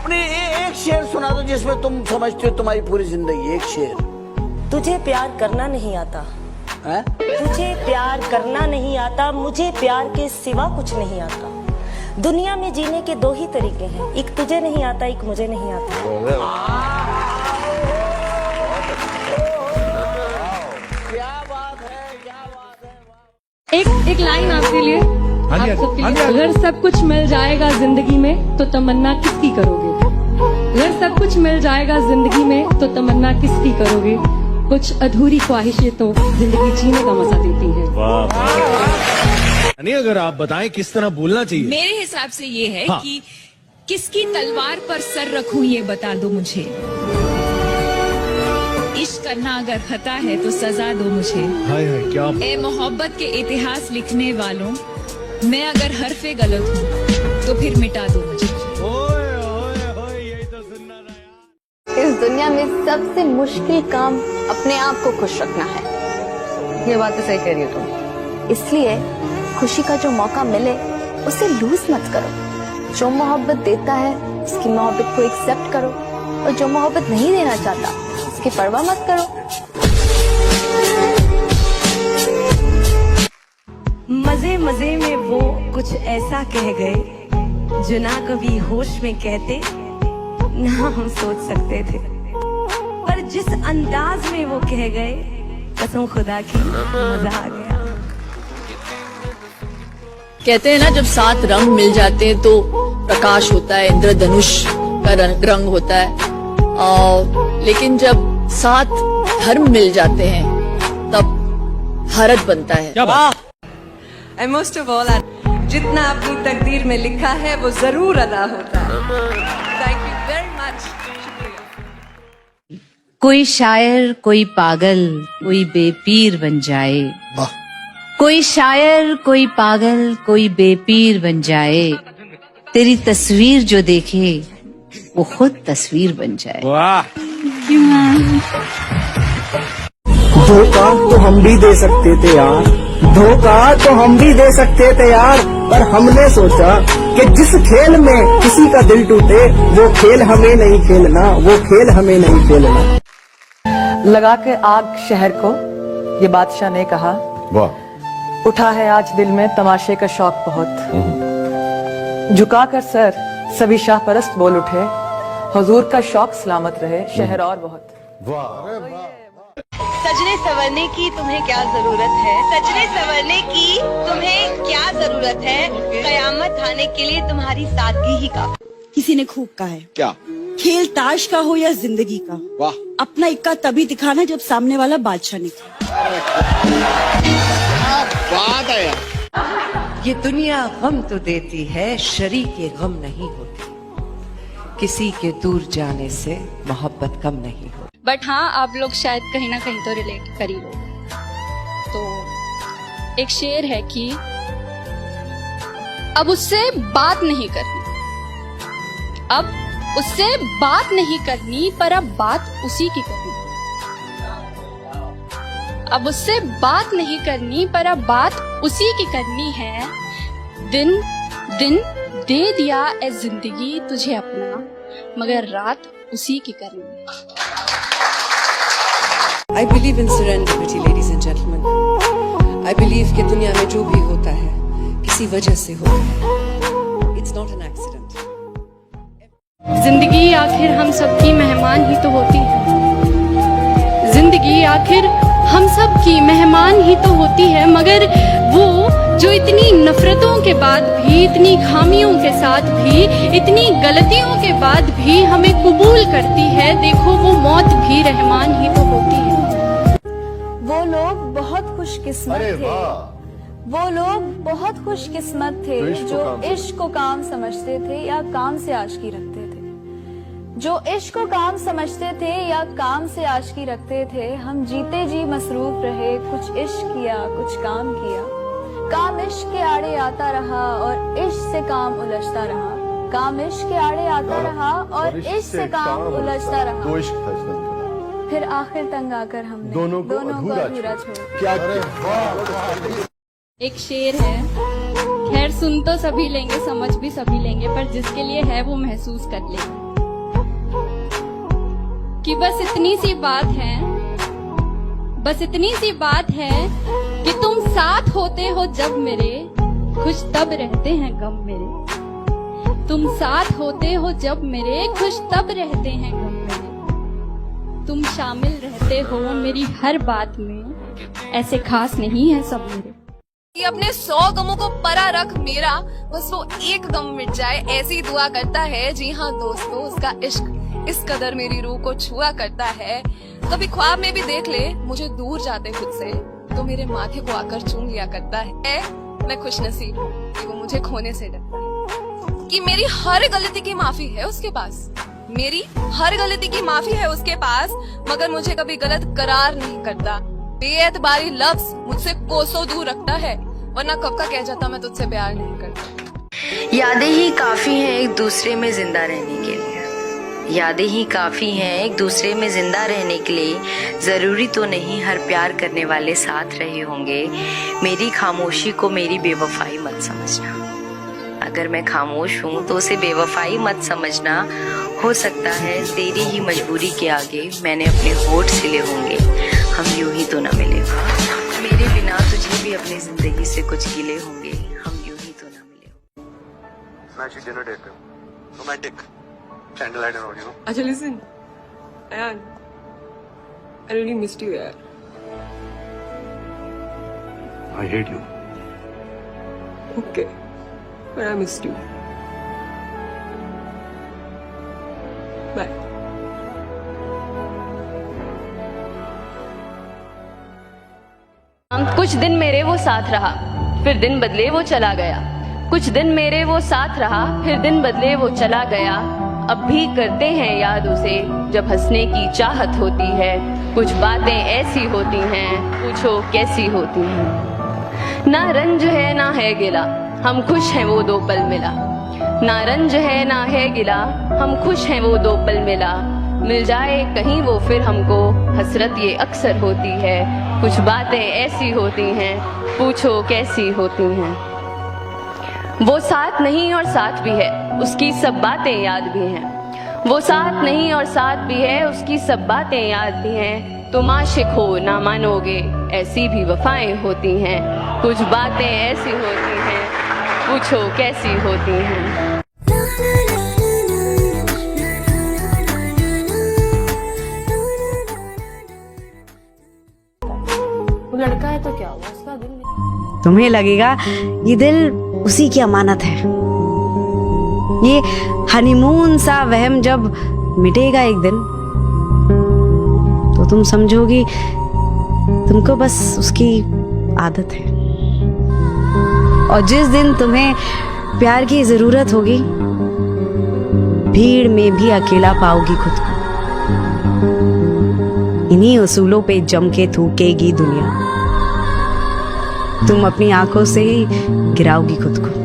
अपने एक शेर सुना दो जिसमें तुम समझते हो तुम्हारी पूरी जिंदगी। एक शेर। तुझे प्यार करना नहीं आता है? तुझे प्यार करना नहीं आता, मुझे प्यार के सिवा कुछ नहीं आता। दुनिया में जीने के दो ही तरीके हैं, एक तुझे नहीं आता, एक मुझे नहीं आता। क्या बात है, क्या बात है। एक लाइन आपके लिए, आप सबके लिए। अगर सब कुछ मिल जाएगा जिंदगी में तो तमन्ना किसकी करोगे? अगर सब कुछ मिल जाएगा जिंदगी में तो तमन्ना किसकी करोगे? कुछ अधूरी ख्वाहिशें तो जिंदगी जीने का मजा देती हैं। नहीं, अगर आप बताएं किस तरह बोलना चाहिए। मेरे हिसाब से ये है हाँ। कि किसकी तलवार पर सर रखूं ये बता दो मुझे। इश्क करना अगर खता है तो सजा दो मुझे। हाय हाय क्या। ए मोहब्बत के इतिहास लिखने वालों, मैं अगर हरफे गलत हूँ तो फिर मिटा दो मुझे। ओए ओए ओए, यही तो सुनना था यार। इस दुनिया में सबसे मुश्किल काम अपने आप को खुश रखना है। ये बात तो सही कह रही हो तुम। इसलिए खुशी का जो मौका मिले उसे लूज मत करो। जो मोहब्बत देता है उसकी मोहब्बत को एक्सेप्ट करो, और जो मोहब्बत नहीं देना चाहता उसकी परवाह मत करो। मजे मजे में वो कुछ ऐसा कह गए जो ना कभी होश में कहते ना हम सोच सकते थे, पर जिस अंदाज में वो कह गए कसम खुदा की मजा आ गया। कहते हैं ना, जब 7 रंग मिल जाते हैं तो प्रकाश होता है, इंद्रधनुष का रंग होता है। लेकिन जब 7 धर्म मिल जाते हैं तब भारत बनता है। क्या बात? एंड मोस्ट ऑफ ऑल, जितना अपनी तकदीर में लिखा है वो जरूर अदा होता है। Thank you very much. कोई शायर, कोई पागल, कोई बेपीर बन जाए। कोई शायर, कोई पागल, कोई बेपीर बन जाए। तेरी तस्वीर जो देखे वो खुद तस्वीर बन जाए। वाह। धोखा तो हम भी दे सकते थे यार, धोखा तो हम भी दे सकते थे यार, पर हमने सोचा कि जिस खेल में किसी का दिल टूटे वो खेल हमें नहीं खेलना, वो खेल हमें नहीं खेलना। लगा के आग शहर को, ये बादशाह ने कहा। वाह। उठा है आज दिल में तमाशे का शौक बहुत। झुकाकर सर सभी शाह परस्त बोल उठे, हुजूर का शौक सलामत रहे शहर और बहुत। सजने संवरने की तुम्हें क्या जरूरत है? सजने संवरने की तुम्हें क्या जरूरत है? कयामत आने के लिए तुम्हारी सादगी ही काफी। किसी ने खूब कहा है, क्या खेल ताश का हो या जिंदगी का, वाह, अपना इक्का तभी दिखाना जब सामने वाला बादशाह निकले। बात है यार। ये दुनिया गम तो देती है, शरीके गम नहीं होती। किसी के दूर जाने से मोहब्बत कम नहीं होती। बट हाँ, आप लोग शायद कहीं ना कहीं तो रिलेट कर ही लो। तो एक शेर है कि अब उससे बात नहीं करनी, अब उससे बात नहीं करनी, पर अब बात उसी की करनी। अब उससे बात नहीं करनी, पर अब बात उसी की करनी है। दिन दिन दे दिया ए जिंदगी तुझे अपना, मगर रात उसी की करनी है। I believe in serenity, ladies and gentlemen. I believe कि दुनिया में जो भी होता है किसी वजह से होता है। It's not an accident. जिंदगी आखिर हम सबकी मेहमान ही तो होती है। जिंदगी आखिर हम सब की मेहमान ही तो होती है, मगर वो जो इतनी नफरतों के बाद भी, इतनी खामियों के साथ भी, इतनी गलतियों के बाद भी हमें कबूल करती है, देखो वो मौत भी रहमान ही तो होती है। वो लोग बहुत खुशकिस्मत थे, वो लोग बहुत खुशकिस्मत थे जो इश्क को काम समझते थे या काम से आशिकी रखते थे। जो इश्क को काम समझते थे या काम से आशिकी रखते थे। हम जीते जी मसरूफ रहे, कुछ इश्क किया कुछ काम किया। काम इश्क के आड़े आता रहा और इश्क से काम उलझता रहा। काम इश्क के आड़े आता रहा और इश्क से काम उलझता रहा। फिर आखिर तंग आकर हमने दोनों को अधूरा छोड़ा। एक शेर है, खैर सुन तो सभी लेंगे, समझ भी सभी लेंगे, पर जिसके लिए है वो महसूस कर लेगा। कि बस इतनी सी बात है कि तुम साथ होते हो जब मेरे, खुश तब रहते हैं गम मेरे। तुम साथ होते हो जब मेरे, खुश तब रहते हैं गम मेरे। तुम शामिल रहते हो मेरी हर बात में, ऐसे खास नहीं है सब मेरे। कि अपने 100 गमों को परा रख मेरा, बस वो एक गम मिट जाए, ऐसी दुआ करता है। जी हाँ दोस्तों, उसका इश्क इस कदर मेरी रूह को छुआ करता है। कभी ख्वाब में भी देख ले मुझे दूर जाते खुद से, तो मेरे माथे को आकर चूम लिया करता है। मैं खुशनसीब हूँ कि वो मुझे खोने से डरता है, कि मेरी हर गलती की माफी है उसके पास, मेरी हर गलती की माफी है उसके पास, मगर मुझे कभी गलत करार नहीं करता। बेएतबारी लफ्ज मुझसे कोसों दूर रखता है, वरना कब का कह जाता मैं तुझसे प्यार नहीं करता। यादें ही काफी हैं एक दूसरे में जिंदा रहने के लिए, यादें ही काफी हैं एक दूसरे में जिंदा रहने के लिए। जरूरी तो नहीं हर प्यार करने वाले साथ रहे होंगे। मेरी खामोशी को मेरी बेवफाई मत समझना, अगर मैं खामोश हूँ तो उसे बेवफाई मत समझना। हो सकता है तेरी ही मजबूरी के आगे मैंने अपने होठ सिले होंगे, हम यूं ही तो न मिले। मेरे बिना तुझे भी अपनी जिंदगी से कुछ गिले होंगे, हम यूं ही तो न मिले। मैं डिनर डेट पे रोमांटिक कैंडल लाइट और अच्छा listen Ayan, I really missed you यार। I hate you. Okay, but I missed you. Bye. कुछ दिन मेरे वो साथ रहा, फिर दिन बदले वो चला गया। कुछ दिन मेरे वो साथ रहा, फिर दिन बदले वो चला गया। अब भी करते हैं याद उसे जब हंसने की चाहत होती है। कुछ बातें ऐसी होती हैं, पूछो कैसी होती हैं। ना रंज है ना है गिला, हम खुश हैं वो 2 पल मिला। ना रंज है ना है गिला, हम खुश हैं वो 2 पल मिला। मिल जाए कहीं वो फिर हमको, हसरत ये अक्सर होती है। कुछ बातें ऐसी होती हैं, पूछो कैसी होती हैं। वो साथ नहीं और साथ भी है, उसकी सब बातें याद भी हैं। वो साथ नहीं और साथ भी है, उसकी सब बातें याद भी हैं। तुम आशिक हो ना मानोगे, ऐसी भी वफाएं होती हैं। कुछ बातें ऐसी होती हैं, पूछो कैसी होती हैं। लड़का है तो क्या हुआ, उसका दिल नहीं। तुम्हें लगेगा ये दिल उसी की अमानत है। ये हनीमून सा वहम जब मिटेगा एक दिन, तो तुम समझोगी तुमको बस उसकी आदत है। और जिस दिन तुम्हें प्यार की जरूरत होगी, भीड़ में भी अकेला पाओगी खुद को। इन्हीं उसूलों पे जम के थूकेगी दुनिया, तुम अपनी आंखों से ही गिराओगी खुद को।